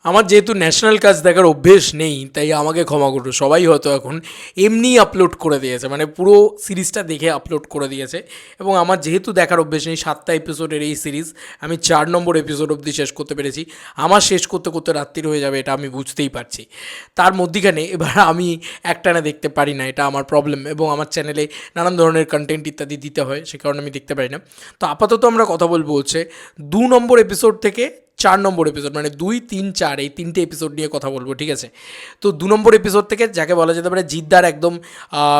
আমার যেহেতু ন্যাশনাল কাজ দেখার অভ্যেস নেই, তাই আমাকে ক্ষমা করো। সবাই হয়তো এখন এমনি আপলোড করে দিয়েছে, মানে পুরো সিরিজটা দেখে আপলোড করে দিয়েছে। এবং আমার যেহেতু দেখার অভ্যেস নেই, 7টা এপিসোডের এই সিরিজ আমি 4 নম্বর এপিসোড অবধি শেষ করতে পেরেছি। আমার শেষ করতে করতে রাত্রির হয়ে যাবে, এটা আমি বুঝতেই পারছি। তার মধ্যিখানে এবার আমি একটানা দেখতে পারি না, এটা আমার প্রবলেম। এবং আমার চ্যানেলে নানান ধরনের কন্টেন্ট ইত্যাদি দিতে হয়, সে কারণে আমি দেখতে পারি না। তো আপাতত আমরা কথা বলবো হচ্ছে 2 নম্বর এপিসোড থেকে 4 নম্বর এপিসোড, মানে 2, 3, 4 এই 3টে এপিসোড নিয়ে কথা বলবো, ঠিক আছে? তো 2 নম্বর এপিসোড থেকে যাকে বলা যেতে পারে জিদ্দার একদম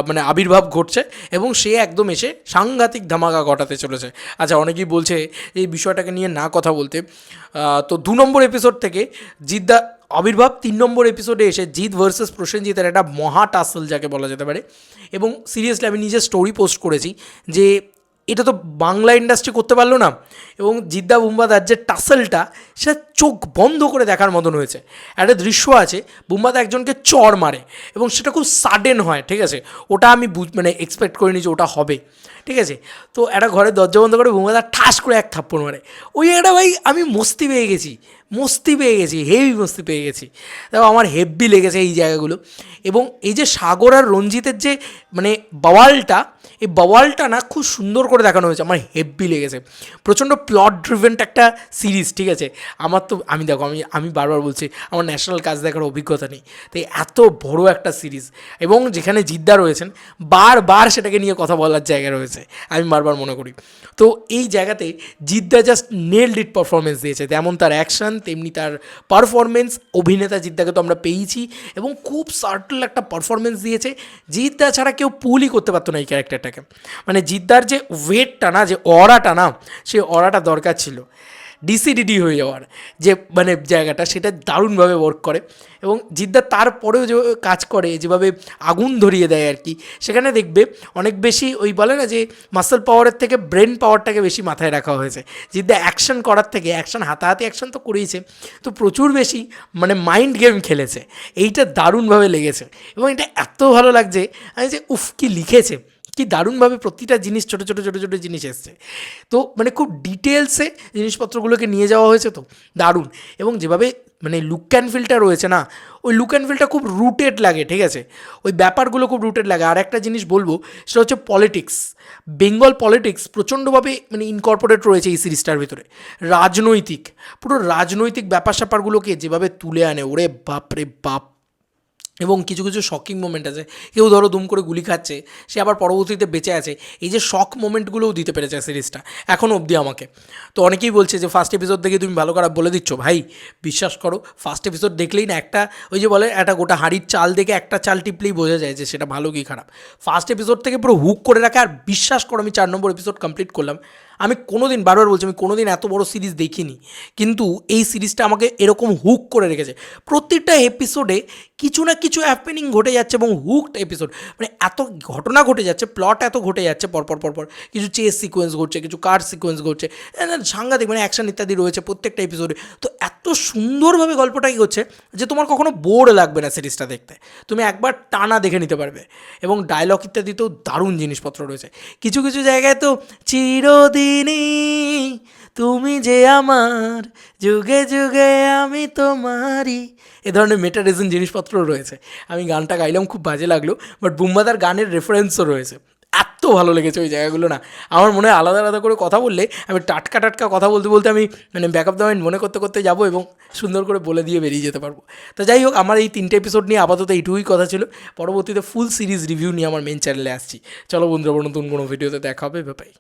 মানে আবির্ভাব ঘটছে এবং সে একদম এসে সাংঘাতিক ধামাকা ঘটাতে চলেছে। আচ্ছা, অনেকেই বলছে এই বিষয়টাকে নিয়ে না কথা বলতে। তো 2 নম্বর এপিসোড থেকে জিদ্দা আবির্ভাব, 3 নম্বর এপিসোডে এসে জিৎ ভার্সেস প্রসেনজিতের একটা মহা টাসল যাকে বলা যেতে পারে। এবং সিরিয়াসলি আমি নিজে স্টোরি পোস্ট করেছি যে এটা তো বাংলা ইন্ডাস্ট্রি করতে পারলো না। এবং জিদ্দা বুম্বাদার যে টাসেলটা, সেটা চোখ বন্ধ করে দেখার মতন হয়েছে। একটা দৃশ্য আছে, বুম্বাদা একজনকে চড় মারে এবং সেটা খুব সাডেন হয়, ঠিক আছে? ওটা আমি মানে এক্সপেক্ট করিনি যে ওটা হবে, ঠিক আছে? তো একটা ঘরে দরজা বন্ধ করে বুম্বাদা ঠাস করে এক থাপ্পড় মারে। ওই একটা ভাই আমি মস্তি পেয়ে গেছি, হেভি মস্তি পেয়ে গেছি। দেখো আমার হেভি লেগেছে এই জায়গাগুলো। এবং এই যে সাগর আর রঞ্জিতের যে মানে বাওয়ালটা, এই বাওয়ালটা না খুব সুন্দর করে দেখানো হয়েছে, আমার হেভি লেগেছে। প্রচণ্ড প্লট ড্রিভেন্ট একটা সিরিজ, ঠিক আছে? আমার তো দেখো আমি বারবার বলছি আমার ন্যাশনাল কাজ দেখার অভিজ্ঞতা নেই, তাই এত বড় একটা সিরিজ এবং যেখানে জিদ্দা রয়েছেন বারবার সেটাকে নিয়ে কথা বলার জায়গা রয়েছে, আমি বারবার মনে করি। তো এই জায়গাতে জিদ্দা জাস্ট নেলড ইট পারফরমেন্স দিয়েছে, যেমন তার অ্যাকশন তেমনি তার পারফরমেন্স। অভিনেতা জিদ্দাকে তো আমরা পেয়েছি এবং খুব সার্টল একটা পারফরমেন্স দিয়েছে। জিদ্দা ছাড়া কেউ পুলই করতে পারতো না এই ক্যারেক্টারটাকে। মানে জিদ্দার যে ওয়েটটা না, যে অরাটা না, সেই অরাটা দরকার ছিল ডিসিডিডি হয়ে যাওয়ার যে মানে জায়গাটা, সেটা দারুণভাবে ওয়ার্ক করে। এবং জিদ্দা তারপরেও যে কাজ করে, যেভাবে আগুন ধরিয়ে দেয় আর কি, সেখানে দেখবে অনেক বেশি ওই বলে না যে মাসেল পাওয়ারের থেকে ব্রেন পাওয়ারটাকে বেশি মাথায় রাখা হয়েছে। জিদ্দা অ্যাকশন করার থেকে হাতাহাতি অ্যাকশন তো করেইছে, তো প্রচুর বেশি মানে মাইন্ড গেম খেলেছে। এইটা দারুণভাবে লেগেছে এবং এটা এত ভালো লাগছে আমি যে উফ কি লিখেছে, কি দারুণভাবে প্রতিটা জিনিস ছোটো ছোটো ছোটো ছোটো জিনিস এসছে। তো মানে খুব ডিটেলসে জিনিসপত্রগুলোকে নিয়ে যাওয়া হয়েছে, তো দারুণ। এবং যেভাবে মানে লুক অ্যান্ড ফিলটা রয়েছে না, ওই লুক অ্যান্ড ফিলটা খুব রুটেড লাগে, ঠিক আছে? ওই ব্যাপারগুলো খুব রুটেড লাগে। আর একটা জিনিস বলবো, সেটা হচ্ছে পলিটিক্স। বেঙ্গল পলিটিক্স প্রচণ্ডভাবে মানে ইনকর্পোরেট রয়েছে এই সিরিজটার ভিতরে। রাজনৈতিক, পুরো রাজনৈতিক ব্যাপার স্যাপারগুলোকে যেভাবে তুলে আনে, ওরে বাপ রে বাপ। এবং কিছু কিছু শকিং মোমেন্ট আছে, কেউ ধরো দুম করে গুলি খাচ্ছে, সে আবার পরবর্তীতে বেঁচে আছে। এই যে শক মোমেন্টগুলোও দিতে পেরেছে সিরিজটা এখনও অবধি আমাকে। তো অনেকেই বলছে যে ফার্স্ট এপিসোড দেখে তুমি ভালো খারাপ বলে দিচ্ছ। ভাই বিশ্বাস করো, ফার্স্ট এপিসোড দেখলেই না একটা ওই যে বলে একটা গোটা হাঁড়ির চাল দেখে একটা চাল টিপলেই বোঝা যায় যে সেটা ভালো কি খারাপ। ফার্স্ট এপিসোড থেকে পুরো হুক করে রাখে। আর বিশ্বাস করো আমি 4 নম্বর এপিসোড কমপ্লিট করলাম। আমি কোনো দিন, বারবার বলছি, আমি কোনো দিন এত বড় সিরিজ দেখিনি, কিন্তু এই সিরিজটা আমাকে এরকম হুক করে রেখেছে। প্রত্যেকটা এপিসোডে কিছু না কিছু হ্যাপেনিং ঘটে যাচ্ছে এবং হুকড এপিসোড, মানে এত ঘটনা ঘটে যাচ্ছে, প্লট এত ঘটে যাচ্ছে পরপর, কিছু চেস সিকোয়েন্স ঘটছে, কিছু কার সিকোয়েন্স ঘটছে, সাংঘাতিক মানে অ্যাকশন ইত্যাদি রয়েছে প্রত্যেকটা এপিসোডে। তো এত সুন্দরভাবে গল্পটা হচ্ছে যে তোমার কখনো বোর লাগবে না সিরিজটা দেখতে, তুমি একবার টানা দেখে নিতে পারবে। এবং ডায়লগ ইত্যাদিতেও দারুণ জিনিসপত্র রয়েছে। কিছু কিছু জায়গায় তো চিরদিনই তুমি যে আমার, যুগে যুগে আমি তোমারই, এ ধরনের মেটারিজম জিনিসপত্র রয়েছে। আমি গানটা গাইলাম, খুব বাজে লাগলো, বাট বুম্বাদার গানের রেফারেন্সও রয়েছে। এত ভালো লেগেছে ওই জায়গাগুলো না, আমার মনে হয় আলাদা আলাদা করে কথা বললে আমি টাটকা কথা বলতে বলতে আমি মানে ব্যাক অফ দ্য মাইন্ড মনে করতে করতে যাবো এবং সুন্দর করে বলে দিয়ে বেরিয়ে যেতে পারবো। তো যাই হোক, আমার এই 3টে এপিসোড নিয়ে আপাতত এইটুকুই কথা ছিল। পরবর্তীতে ফুল সিরিজ রিভিউ নিয়ে আমার মেন চ্যানেলে আসছি। চলো বন্ধুরা, নতুন কোনো ভিডিওতে দেখা হবে, বাই।